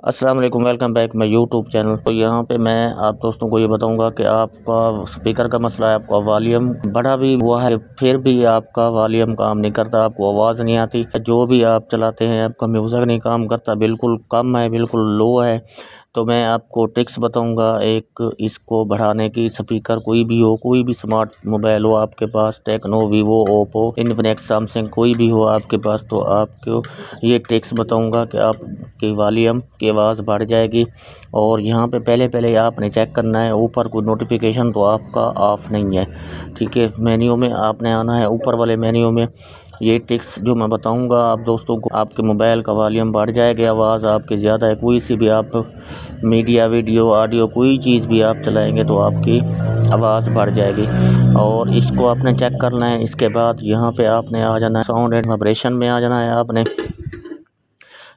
अस्सलाम वालेकुम, welcome back my YouTube channel. तो यहाँ पे मैं आप दोस्तों को ये बताऊंगा कि आपका स्पीकर का मसला है, आपका वॉल्यूम बढ़ा भी हुआ है फिर भी आपका वॉल्यूम काम नहीं करता, आपको आवाज़ नहीं आती, जो भी आप चलाते हैं आपका म्यूज़िक नहीं काम करता, बिल्कुल कम है, बिल्कुल लो है। तो मैं आपको टिप्स बताऊंगा एक इसको बढ़ाने की। स्पीकर कोई भी हो, कोई भी स्मार्ट मोबाइल हो आपके पास, Tecno, Vivo, Oppo, Infinix, Samsung, कोई भी हो आपके पास, तो आपको ये टिप्स बताऊंगा कि आपकी वॉल्यूम की आवाज़ बढ़ जाएगी। और यहाँ पे पहले आपने चेक करना है ऊपर कोई नोटिफिकेशन तो आपका ऑफ नहीं है, ठीक है। मेन्यू में आपने आना है, ऊपर वाले मेन्यू में ये टिप्स जो मैं बताऊंगा आप दोस्तों को, आपके मोबाइल का वॉल्यूम बढ़ जाएगी, आवाज़ आपकी ज़्यादा है, कोई सी भी आप मीडिया, वीडियो, ऑडियो, कोई चीज़ भी आप चलाएंगे तो आपकी आवाज़ बढ़ जाएगी। और इसको आपने चेक करना है। इसके बाद यहाँ पे आपने आ जाना है साउंड एंड वाइब्रेशन में आ जाना है। आपने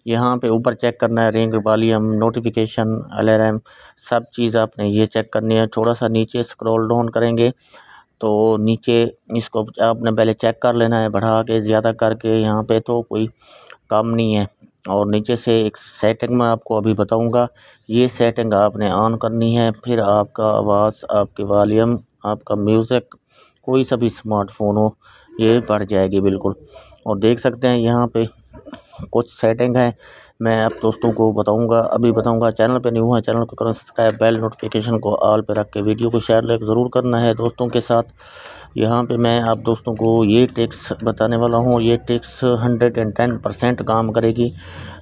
यहाँ पे ऊपर चेक करना है रिंग, वॉल्यूम, नोटिफिकेशन, अलार्म, सब चीज़ आपने ये चेक करनी है। थोड़ा सा नीचे स्क्रॉल डाउन करेंगे तो नीचे इसको आपने पहले चेक कर लेना है, बढ़ा के ज़्यादा करके, यहाँ पे तो कोई काम नहीं है। और नीचे से एक सेटिंग मैं आपको अभी बताऊंगा, ये सेटिंग आपने ऑन करनी है, फिर आपका आवाज़, आपकी वॉल्यूम, आपका म्यूज़िक, कोई सा भी स्मार्टफोन हो, ये बढ़ जाएगी बिल्कुल। और देख सकते हैं यहाँ पे कुछ सेटिंग है, मैं आप दोस्तों को बताऊंगा, अभी बताऊंगा। चैनल पे न्यू है, चैनल को करें सब्सक्राइब, बेल नोटिफिकेशन को ऑल पे रख के वीडियो को शेयर लाइक ज़रूर करना है दोस्तों के साथ। यहाँ पे मैं आप दोस्तों को ये टिप्स बताने वाला हूँ, ये टिप्स 110% काम करेगी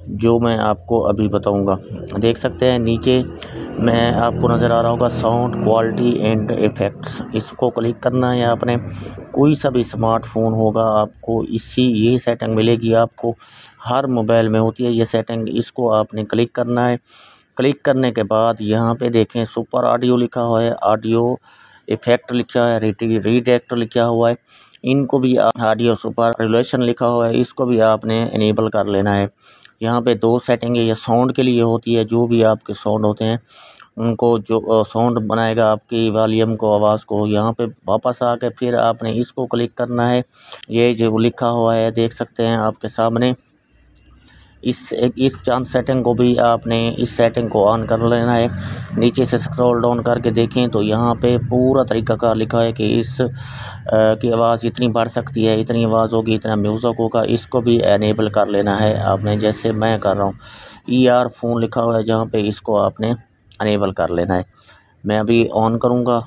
जो मैं आपको अभी बताऊंगा। देख सकते हैं नीचे मैं आपको नज़र आ रहा होगा साउंड क्वालिटी एंड इफ़ेक्ट्स, इसको क्लिक करना है आपने। कोई सा भी स्मार्टफोन होगा आपको ये सेटिंग मिलेगी, आपको हर मोबाइल में होती है ये सेटिंग। इसको आपने क्लिक करना है। क्लिक करने के बाद यहाँ पे देखें सुपर ऑडियो लिखा हुआ है, ऑडियो इफेक्ट लिखा है, रीडैक्ट लिखा हुआ है, इनको भी ऑडियो सुपर रिलेशन लिखा हुआ है, इसको भी आपने इनेबल कर लेना है। यहाँ पे दो सेटिंग है, ये साउंड के लिए होती है, जो भी आपके साउंड होते हैं उनको, जो साउंड बनाएगा आपकी वॉल्यूम को, आवाज़ को। यहाँ पे वापस आके फिर आपने इसको क्लिक करना है, ये जो लिखा हुआ है देख सकते हैं आपके सामने, इस चांद सेटिंग को भी आपने इस सेटिंग को ऑन कर लेना है। नीचे से स्क्रॉल डाउन करके देखें तो यहाँ पे पूरा तरीका कार लिखा है कि इस की आवाज़ इतनी बढ़ सकती है, इतनी आवाज़ होगी, इतना म्यूज़िक होगा, इसको भी एनेबल कर लेना है आपने, जैसे मैं कर रहा हूँ। ईयरफोन लिखा हुआ है जहाँ पे, इसको आपने अनेबल कर लेना है। मैं अभी ऑन करूँगा,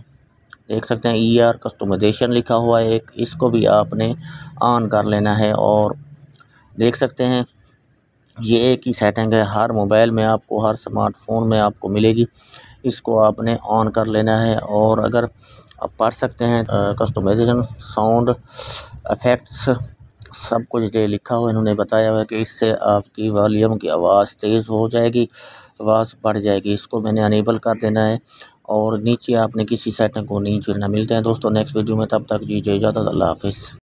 देख सकते हैं ईआर कस्टमाइजेशन लिखा हुआ है एक, इसको भी आपने ऑन कर लेना है। और देख सकते हैं ये एक ही सेटिंग है, हर मोबाइल में आपको, हर स्मार्टफोन में आपको मिलेगी, इसको आपने ऑन कर लेना है। और अगर आप पढ़ सकते हैं कस्टमाइजेशन, साउंड इफेक्ट्स, सब कुछ ये लिखा हुआ है, इन्होंने बताया हुआ है कि इससे आपकी वॉल्यूम की आवाज़ तेज़ हो जाएगी, आवाज़ बढ़ जाएगी, इसको मैंने अनेबल कर देना है। और नीचे आपने किसी सेटिंग को नहीं छेड़ना। मिलते हैं दोस्तों नेक्स्ट वीडियो में, तब तक दीजिए इजाज़त, अल्लाह हाफिज़।